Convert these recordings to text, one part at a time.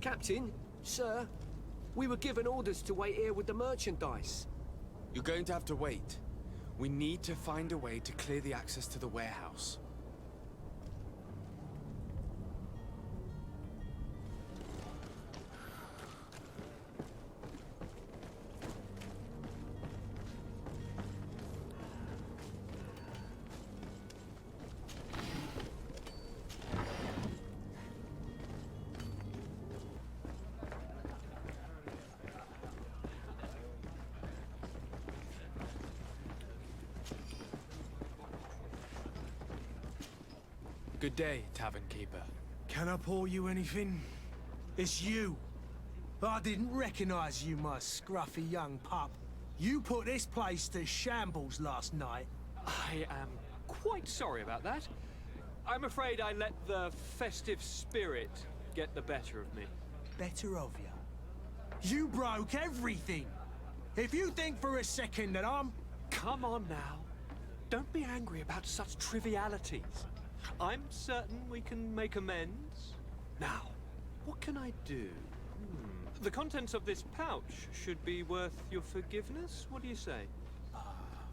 Captain, sir, we were given orders to wait here with the merchandise. You're going to have to wait. We need to find a way to clear the access to the warehouse. Good day, tavern keeper. Can I pour you anything? It's you. I didn't recognize you, my scruffy young pup. You put this place to shambles last night. I am quite sorry about that. I'm afraid I let the festive spirit get the better of me. Better of you. You broke everything. If you think for a second that I'm... Come on now. Don't be angry about such trivialities. I'm certain we can make amends. Now, what can I do? The contents of this pouch should be worth your forgiveness. What do you say?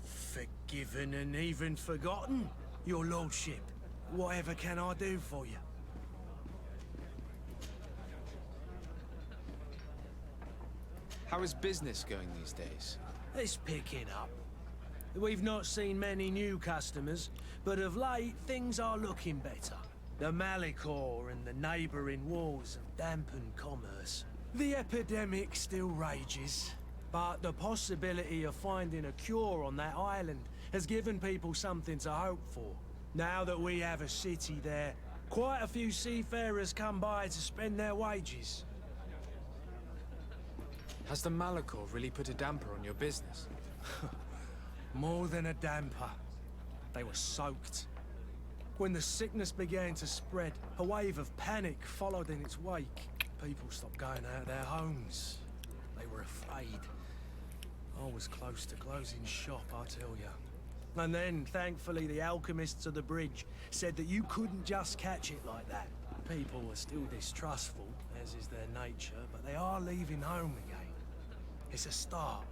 Forgiven and even forgotten, your lordship. Whatever can I do for you? How is business going these days? It's picking up. We've not seen many new customers, but of late things are looking better. The Malicor and the neighbouring wars have dampened commerce. The epidemic still rages, but the possibility of finding a cure on that island has given people something to hope for. Now that we have a city there, quite a few seafarers come by to spend their wages. Has the Malicor really put a damper on your business? More than a damper. They were soaked. When the sickness began to spread, a wave of panic followed in its wake. People stopped going out of their homes. They were afraid. I was close to closing shop, I tell you. And then, thankfully, the alchemists of the bridge said that you couldn't just catch it like that. People were still distrustful, as is their nature, but they are leaving home again. It's a start.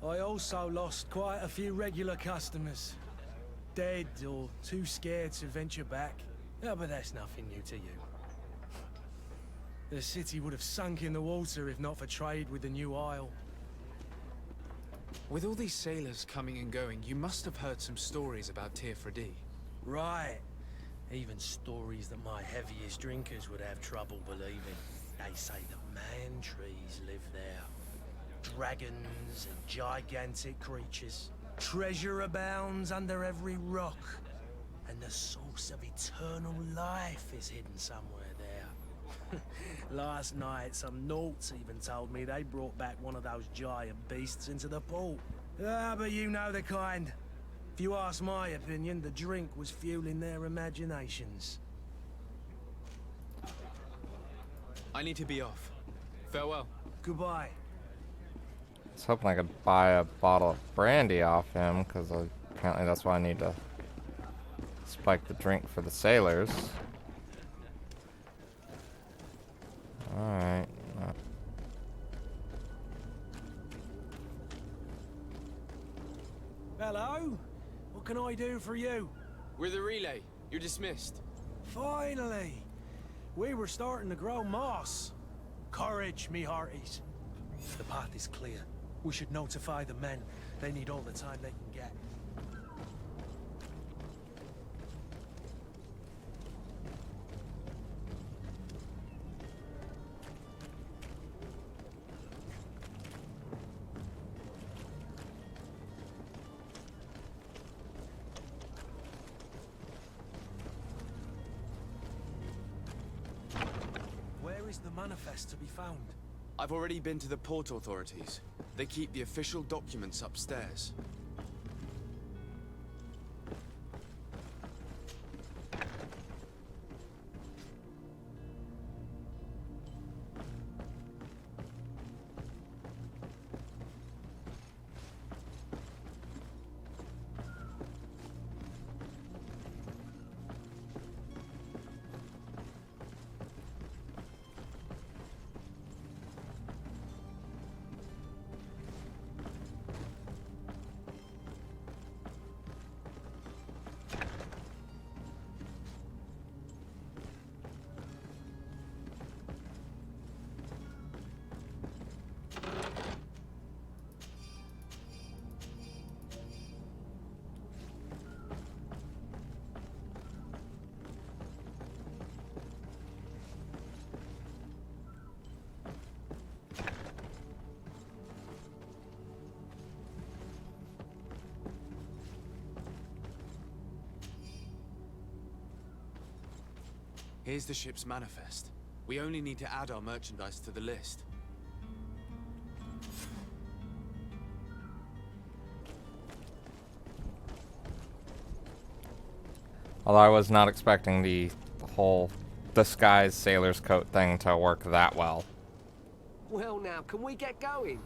I also lost quite a few regular customers. Dead or too scared to venture back. Yeah, but that's nothing new to you. The city would have sunk in the water if not for trade with the new isle. With all these sailors coming and going, you must have heard some stories about Tirfredi. Right. Even stories that my heaviest drinkers would have trouble believing. They say that man-trees live there. Dragons and gigantic creatures. Treasure abounds under every rock. And the source of eternal life is hidden somewhere there. Last night, some Nauts even told me they brought back one of those giant beasts into the port. Ah, but you know the kind. If you ask my opinion, the drink was fueling their imaginations. I need to be off. Farewell. Goodbye. I was hoping I could buy a bottle of brandy off him, because apparently that's why I need to spike the drink for the sailors. Alright. Hello? What can I do for you? We're the relay. You're dismissed. Finally! We were starting to grow moss. Courage, me hearties. The path is clear. We should notify the men. They need all the time they can get. Where is the manifest to be found? I've already been to the port authorities. They keep the official documents upstairs. Here's the ship's manifest. We only need to add our merchandise to the list. Although I was not expecting the whole disguised sailor's coat thing to work that well. Well now, can we get going?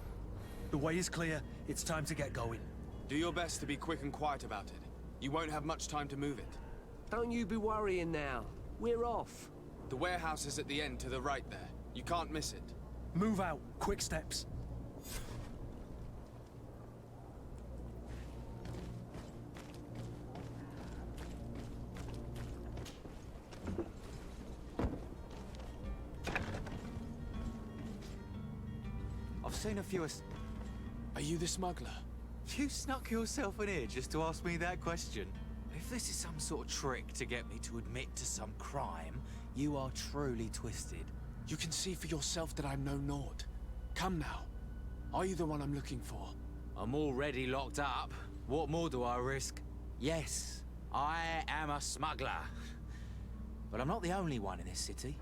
The way is clear. It's time to get going. Do your best to be quick and quiet about it. You won't have much time to move it. Don't you be worrying now. We're off. The warehouse is at the end to the right there. You can't miss it. Move out. Quick steps. I've seen a few. Are you the smuggler? You snuck yourself in here just to ask me that question. If this is some sort of trick to get me to admit to some crime, you are truly twisted. You can see for yourself that I'm no Naut. Come now. Are you the one I'm looking for? I'm already locked up. What more do I risk? Yes, I am a smuggler. But I'm not the only one in this city.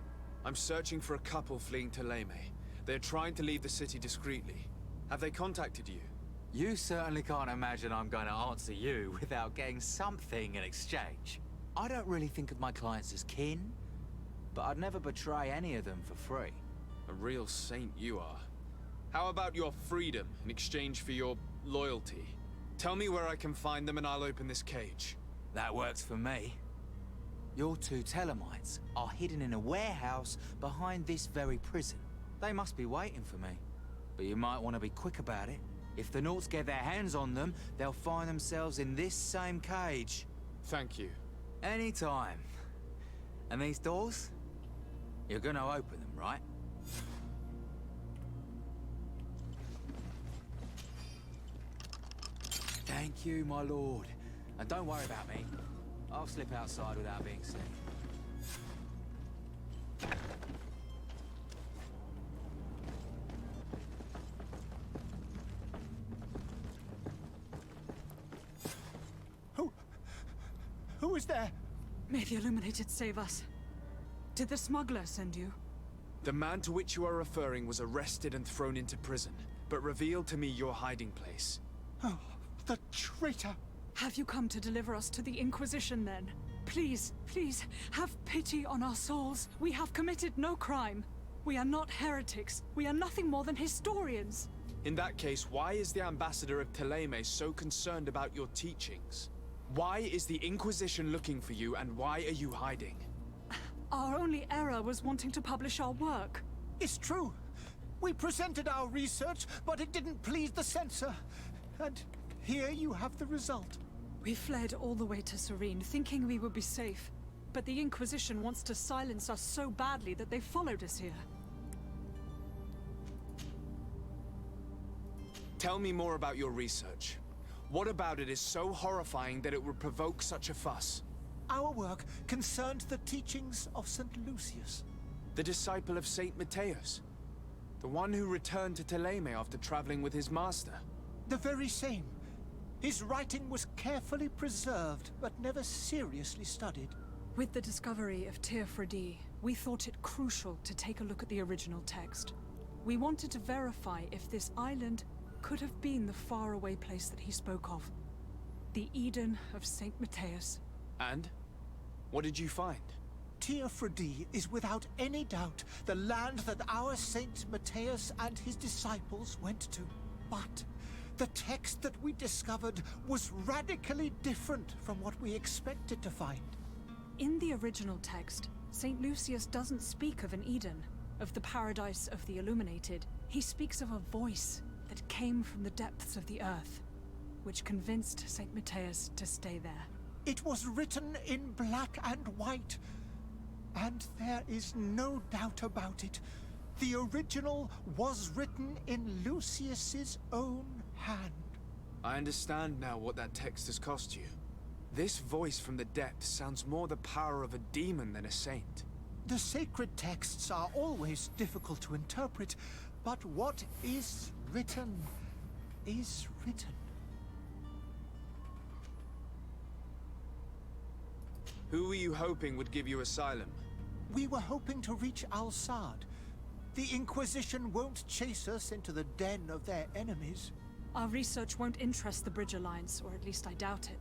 I'm searching for a couple fleeing to Leme. They're trying to leave the city discreetly. Have they contacted you? You certainly can't imagine I'm going to answer you without getting something in exchange. I don't really think of my clients as kin, but I'd never betray any of them for free. A real saint you are. How about your freedom in exchange for your loyalty? Tell me where I can find them and I'll open this cage. That works for me. Your two Telemites are hidden in a warehouse behind this very prison. They must be waiting for me. But you might want to be quick about it. If the Nauts get their hands on them, they'll find themselves in this same cage. Thank you. Anytime. And these doors? You're gonna open them, right? Thank you, my lord. And don't worry about me. I'll slip outside without being seen. Who is there? May the Illuminated save us. Did the smuggler send you? The man to which you are referring was arrested and thrown into prison, but revealed to me your hiding place. Oh, the traitor! Have you come to deliver us to the Inquisition then? Please, please, have pity on our souls. We have committed no crime. We are not heretics. We are nothing more than historians. In that case, why is the ambassador of Teleme so concerned about your teachings? Why is the Inquisition looking for you, and why are you hiding? Our only error was wanting to publish our work. It's true. We presented our research, but it didn't please the censor. And here you have the result. We fled all the way to Serene, thinking we would be safe. But the Inquisition wants to silence us so badly that they followed us here. Tell me more about your research. What about it is so horrifying that it would provoke such a fuss? Our work concerned the teachings of St. Lucius. The disciple of Saint Matthias? The one who returned to Teleme after traveling with his master? The very same. His writing was carefully preserved, but never seriously studied. With the discovery of Teofredi, we thought it crucial to take a look at the original text. We wanted to verify if this island could have been the faraway place that he spoke of. The Eden of Saint Matthias. And? What did you find? Teofredi is without any doubt the land that our Saint Matthias and his disciples went to. But the text that we discovered was radically different from what we expected to find. In the original text, Saint Lucius doesn't speak of an Eden, of the paradise of the Illuminated. He speaks of a voice that came from the depths of the earth, which convinced Saint Matthias to stay there. It was written in black and white, and there is no doubt about it. The original was written in Lucius's own hand. I understand now what that text has cost you. This voice from the depths sounds more the power of a demon than a saint. The sacred texts are always difficult to interpret, but what is written is written. Who were you hoping would give you asylum? We were hoping to reach Al-Sad. The Inquisition won't chase us into the den of their enemies. Our research won't interest the Bridge Alliance, or at least I doubt it.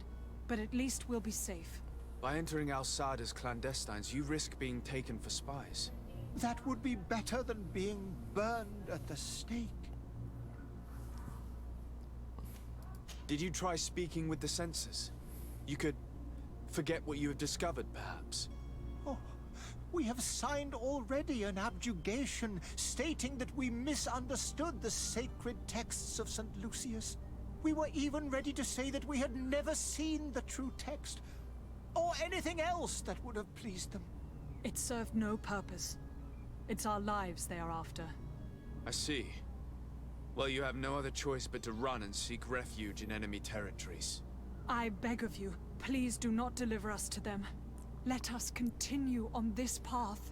But at least we'll be safe. By entering Al-Sad as clandestines, you risk being taken for spies. That would be better than being burned at the stake. Did you try speaking with the censors? You could forget what you have discovered, perhaps. Oh, we have signed already an abjugation stating that we misunderstood the sacred texts of St. Lucius. We were even ready to say that we had never seen the true text, or anything else that would have pleased them. It served no purpose. It's our lives they are after. I see. Well, you have no other choice but to run and seek refuge in enemy territories. I beg of you, please do not deliver us to them. Let us continue on this path.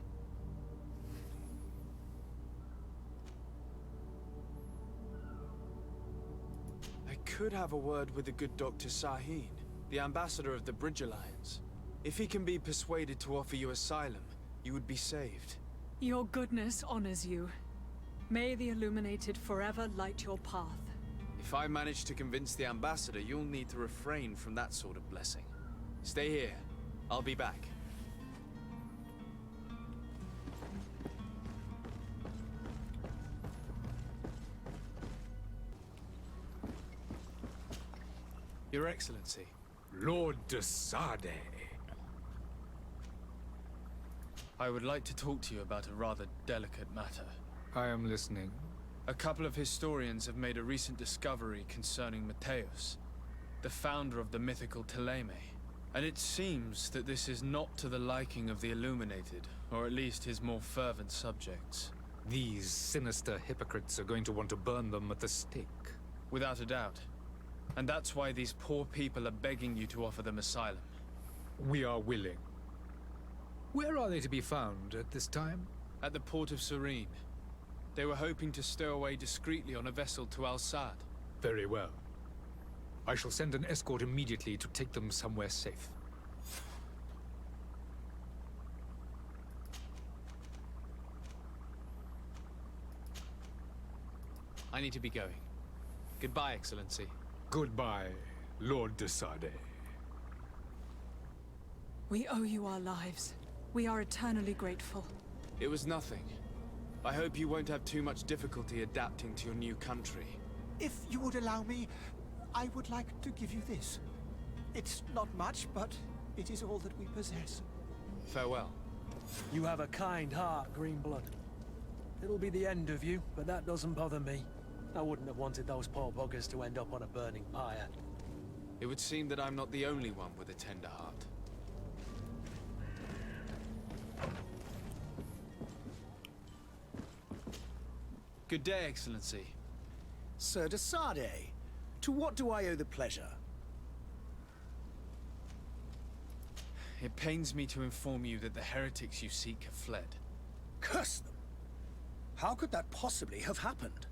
I could have a word with the good Dr. Sahin, the ambassador of the Bridge Alliance. If he can be persuaded to offer you asylum, you would be saved. Your goodness honors you. May the Illuminated forever light your path. If I manage to convince the ambassador, you'll need to refrain from that sort of blessing. Stay here. I'll be back. Your Excellency. Lord de Sade. I would like to talk to you about a rather delicate matter. I am listening. A couple of historians have made a recent discovery concerning Matthäus, the founder of the mythical Teleme. And it seems that this is not to the liking of the Illuminated, or at least his more fervent subjects. These sinister hypocrites are going to want to burn them at the stake. Without a doubt. And that's why these poor people are begging you to offer them asylum. We are willing. Where are they to be found at this time? At the port of Serene. They were hoping to stow away discreetly on a vessel to Al-Sad. Very well. I shall send an escort immediately to take them somewhere safe. I need to be going. Goodbye, Excellency. Goodbye, Lord de Sade. We owe you our lives. We are eternally grateful. It was nothing. I hope you won't have too much difficulty adapting to your new country. If you would allow me, I would like to give you this. It's not much, but it is all that we possess. Farewell. You have a kind heart, Greenblood. It'll be the end of you, but that doesn't bother me. I wouldn't have wanted those poor buggers to end up on a burning pyre. It would seem that I'm not the only one with a tender heart. Good day, Excellency. Sir de Sade, to what do I owe the pleasure? It pains me to inform you that the heretics you seek have fled. Curse them! How could that possibly have happened?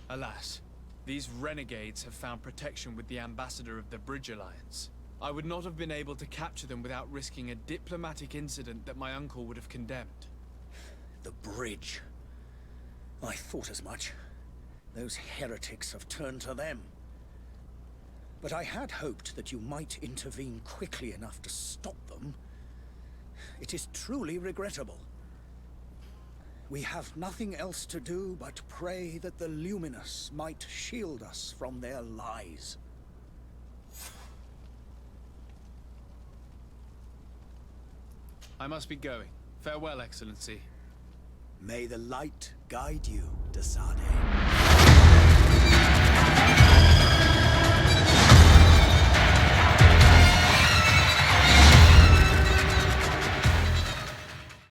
Alas, these renegades have found protection with the ambassador of the Bridge Alliance. I would not have been able to capture them without risking a diplomatic incident that my uncle would have condemned. The bridge. I thought as much. Those heretics have turned to them. But I had hoped that you might intervene quickly enough to stop them. It is truly regrettable. We have nothing else to do but pray that the Luminous might shield us from their lies. I must be going. Farewell, Excellency. May the light guide you, de Sade.